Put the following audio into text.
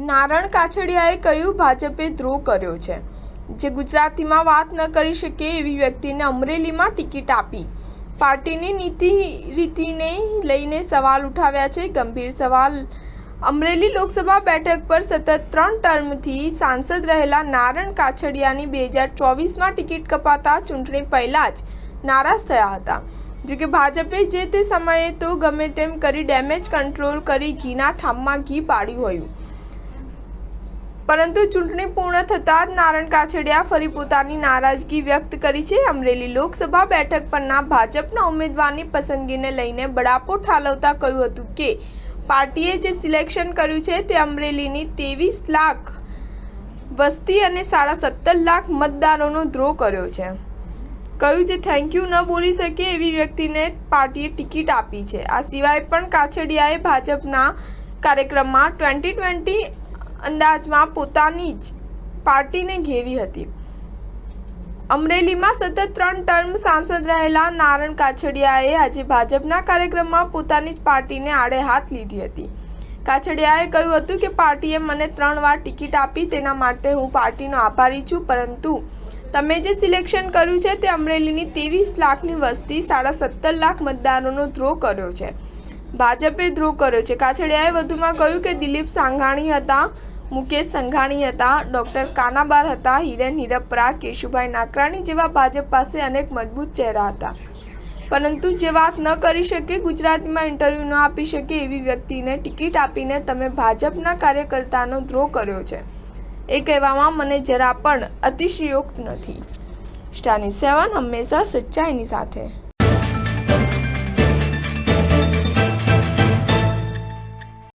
નારણ કાછડિયાએ કહ્યું, ભાજપે દ્રોહ કર્યો છે. જે ગુજરાતીમાં વાત ન કરી શકે એવી વ્યક્તિને અમરેલીમાં ટિકિટ આપી પાર્ટીની નીતિ રીતિને લઈને સવાલ ઉઠાવ્યા છે. ગંભીર સવાલ. અમરેલી લોકસભા બેઠક પર સતત 3 ટર્મથી સાંસદ રહેલા નારણ કાછડિયાની 2024માં ટિકિટ કપાતા ચૂંટણી પહેલા જ નારાજ થયા હતા. જોકે ભાજપે જે તે સમયે તો ગમે તેમ કરી ડેમેજ કંટ્રોલ કરી ઘીના ઠામમાં ઘી પાડ્યું હોય, પરંતુ ચૂંટણી પૂર્ણ થતાં જ નારણ કાછડિયા ફરી પોતાની નારાજગી વ્યક્ત કરી છે. અમરેલી લોકસભા બેઠક પરના ભાજપના ઉમેદવારની પસંદગીને લઈને બળાપો ઠાલવતા કહ્યું હતું કે પાર્ટીએ જે સિલેક્શન કર્યું છે તે અમરેલીની 23 લાખ વસ્તી અને 17.5 લાખ મતદારોનો દ્રોહ કર્યો છે. કહ્યું છે થેન્ક યુ ન બોલી શકે એવી વ્યક્તિને પાર્ટીએ ટિકિટ આપી છે. આ સિવાય પણ કાછડિયાએ ભાજપના કાર્યક્રમમાં 2020 અંદાજમાં પોતાની જ પાર્ટીને ઘેરી હતી. અમરેલીમાં સતત 3 ટર્મ સાંસદ રહેલા નારણ કાછડિયાએ આજે ભાજપના કાર્યક્રમમાં પોતાની જ પાર્ટીને આડે હાથ લીધી હતી. કાછડિયાએ કહ્યું હતું કે પાર્ટીએ મને 3 વાર ટિકિટ આપી, તેના માટે હું પાર્ટીનો આભારી છું, પરંતુ તમે જે સિલેક્શન કર્યું છે તે અમરેલીની 23 લાખની વસ્તી 17.5 લાખ મતદારોનો દ્રોહ કર્યો છે. ભાજપે દ્રોહ કર્યો છે. કાછડિયાએ વધુમાં કહ્યું કે દિલીપ સાંઘાણી હતા, મુકેશ સંઘાણી હતા, ડોક્ટર કાનાબાર હતા, હિરેન હિરપરા, કેશુભાઈ નાકરાણી જેવા ભાજપ પાસે અનેક મજબૂત ચહેરા હતા, પરંતુ જે વાત ન કરી શકે, ગુજરાતીમાં ઇન્ટરવ્યૂ ન આપી શકે એવી વ્યક્તિને ટિકિટ આપીને તમે ભાજપના કાર્યકર્તાનો દ્રોહ કર્યો છે એ કહેવામાં મને જરા પણ અતિશયોક્તિ નથી. સ્ટાર ન્યૂઝ 7 હંમેશા સચ્ચાઈની સાથે.